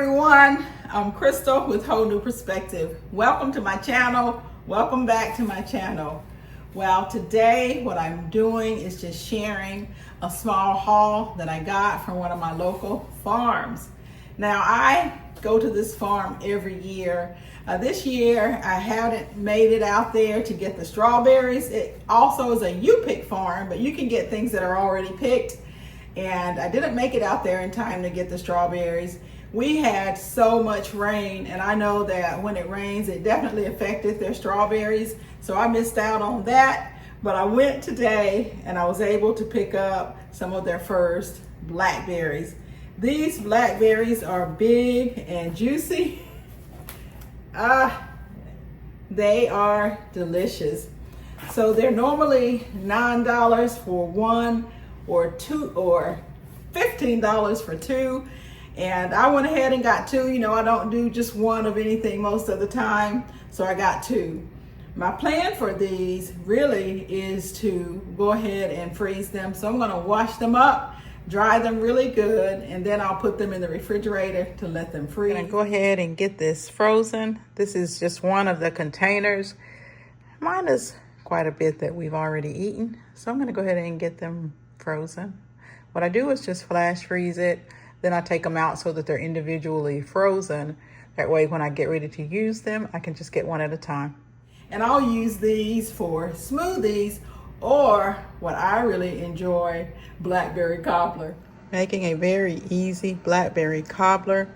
everyone, I'm Crystal with Whole New Perspective. Welcome to my channel. Welcome back to my channel. Well, today what I'm doing is just sharing a small haul that I got from one of my local farms. Now I go to this farm every year. This year I haven't made it out there to get the strawberries. It also is a you-pick farm, but you can get things that are already picked. And I didn't make it out there in time to get the strawberries. We had so much rain, and I know that when it rains, it definitely affected their strawberries. So I missed out on that, but I went today and I was able to pick up some of their first blackberries. These blackberries are big and juicy. They are delicious. So they're normally $9 for one, or two, or $15 for two. And I went ahead and got two. You know, I don't do just one of anything most of the time, so I got two. My plan for these really is to go ahead and freeze them. So I'm gonna wash them up, dry them really good, and then I'll put them in the refrigerator to let them freeze. I'm gonna go ahead and get this frozen. This is just one of the containers. Mine is quite a bit that we've already eaten, so I'm gonna go ahead and get them frozen. What I do is just flash freeze it. Then I take them out so that they're individually frozen. That way when I get ready to use them, I can just get one at a time. And I'll use these for smoothies, or what I really enjoy, blackberry cobbler. Making a very easy blackberry cobbler.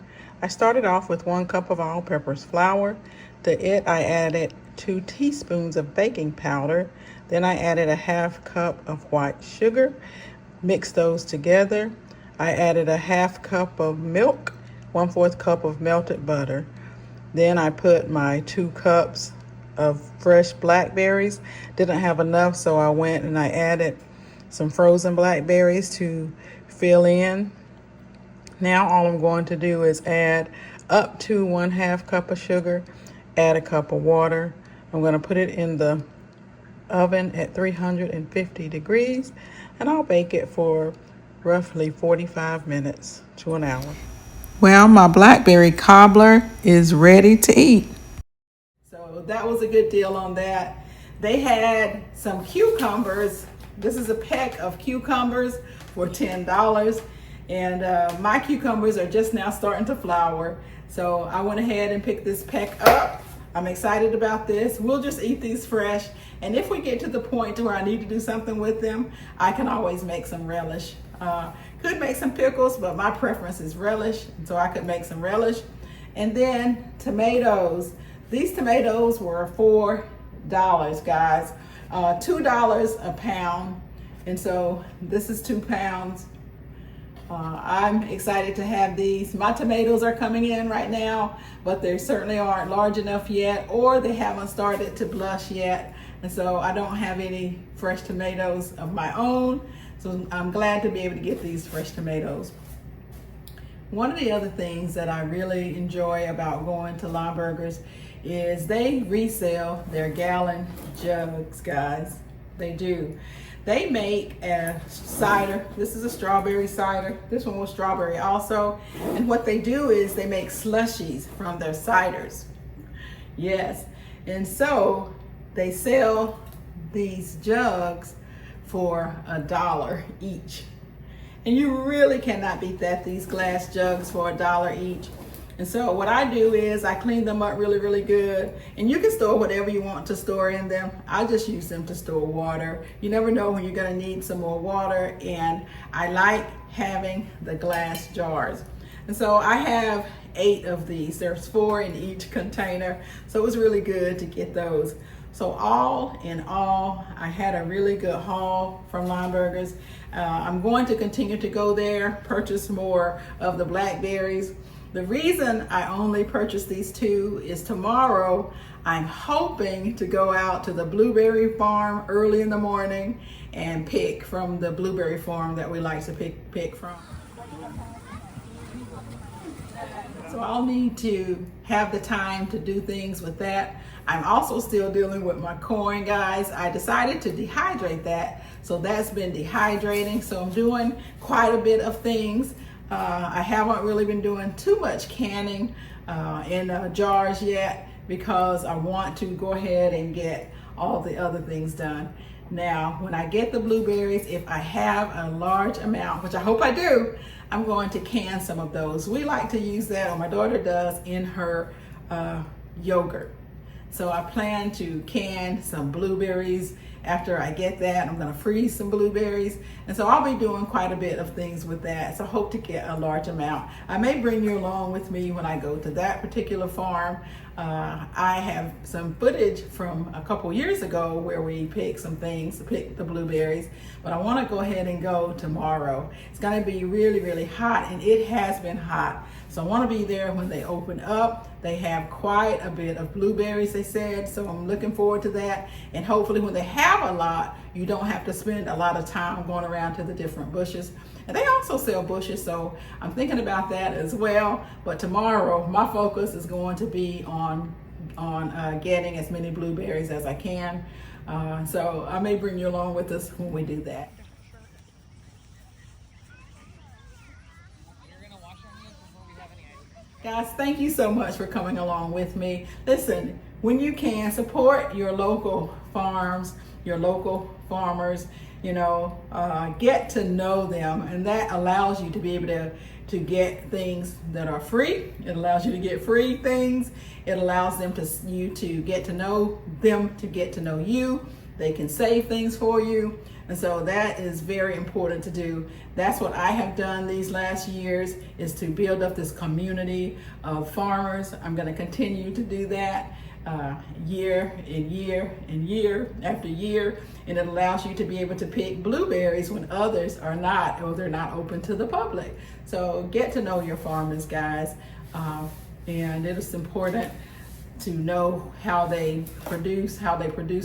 I started off with 1 cup of all-purpose flour. To it, I added 2 teaspoons of baking powder. Then I added a 1/2 cup of white sugar. Mixed those together. I added a 1/2 cup of milk, 1/4 cup of melted butter. Then I put my 2 cups of fresh blackberries. Didn't have enough, so I went and I added some frozen blackberries to fill in. Now all I'm going to do is add up to 1/2 cup of sugar, add a cup of water. I'm going to put it in the oven at 350 degrees, and I'll bake it for roughly 45 minutes to an hour. Well, my blackberry cobbler is ready to eat. So that was a good deal on that. They had some cucumbers. This is a peck of cucumbers for $10. And my cucumbers are just now starting to flower. So I went ahead and picked this peck up. I'm excited about this. We'll just eat these fresh. And if we get to the point where I need to do something with them, I can always make some relish. Could make some pickles, but my preference is relish, so I could make some relish. And then tomatoes. These tomatoes were $4, guys. $2 a pound. And so this is 2 pounds. I'm excited to have these. My tomatoes are coming in right now, but they certainly aren't large enough yet, or they haven't started to blush yet. And so I don't have any fresh tomatoes of my own. So I'm glad to be able to get these fresh tomatoes. One of the other things that I really enjoy about going to Lineburgers is they resell their gallon jugs, guys. They do. They make a cider. This is a strawberry cider. This one was strawberry also. And what they do is they make slushies from their ciders. Yes. And so they sell these jugs for $1 each. And you really cannot beat that, these glass jugs for $1 each. And so what I do is I clean them up really, really good. And you can store whatever you want to store in them. I just use them to store water. You never know when you're gonna need some more water. And I like having the glass jars. And so I have 8 of these. There's 4 in each container. So it was really good to get those. So all in all, I had a really good haul from Lineburgers. I'm going to continue to go there, purchase more of the blackberries. The reason I only purchased these 2 is tomorrow I'm hoping to go out to the blueberry farm early in the morning and pick from the blueberry farm that we like to pick from. So I'll need to have the time to do things with that. I'm also still dealing with my corn, guys. I decided to dehydrate that, so that's been dehydrating. So I'm doing quite a bit of things. I haven't really been doing too much canning in jars yet because I want to go ahead and get all the other things done. Now, when I get the blueberries, if I have a large amount, which I hope I do, I'm going to can some of those. We like to use that, or my daughter does, in her yogurt. So I plan to can some blueberries. After I get that, I'm gonna freeze some blueberries. And so I'll be doing quite a bit of things with that. So I hope to get a large amount. I may bring you along with me when I go to that particular farm. I have some footage from a couple years ago where we picked some things to pick the blueberries, but I wanna go ahead and go tomorrow. It's gonna be really, really hot, and it has been hot. So I wanna be there when they open up. They have quite a bit of blueberries, they said, so I'm looking forward to that. And hopefully when they have a lot, you don't have to spend a lot of time going around to the different bushes. And they also sell bushes, so I'm thinking about that as well. But tomorrow, my focus is going to be on getting as many blueberries as I can. So I may bring you along with us when we do that. Guys, thank you so much for coming along with me. Listen, when you can, support your local farms, your local farmers, you know, get to know them, and that allows you to be able to get things that are free. It allows you to get free things. It allows you to get to know them, to get to know you. They can save things for you. And so that is very important to do. That's what I have done these last years, is to build up this community of farmers. I'm going to continue to do that year and year and year after year. And it allows you to be able to pick blueberries when others are not, or they're not open to the public. So get to know your farmers, guys. And it is important to know how they produce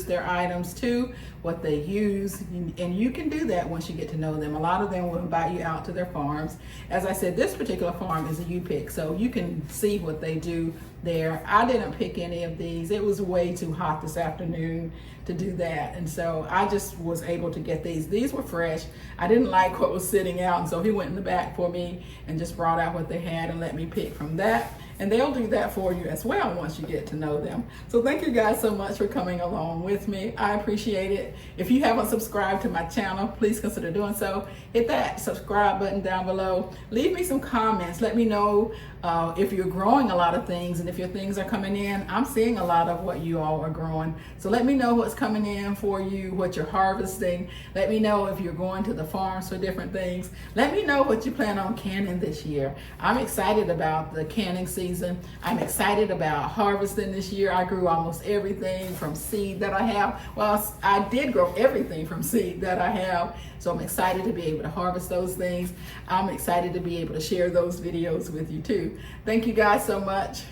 their items too, what they use, and you can do that once you get to know them. A lot of them will invite you out to their farms. As I said, this particular farm is a U-pick, so you can see what they do there. I didn't pick any of these. It was way too hot this afternoon to do that, and so I just was able to get these. These were fresh. I didn't like what was sitting out, and so he went in the back for me and just brought out what they had and let me pick from that. And they'll do that for you as well once you get to know them. So thank you guys so much for coming along with me. I appreciate it. If you haven't subscribed to my channel, please consider doing so. Hit that subscribe button down below. Leave me some comments. Let me know if you're growing a lot of things, and if your things are coming in. I'm seeing a lot of what you all are growing. So let me know what's coming in for you, what you're harvesting. Let me know if you're going to the farms for different things. Let me know what you plan on canning this year. I'm excited about the canning season. I'm excited about harvesting this year. I grew almost everything from seed that I have. Well, I did grow everything from seed that I have. So I'm excited to be able to harvest those things. I'm excited to be able to share those videos with you too. Thank you guys so much.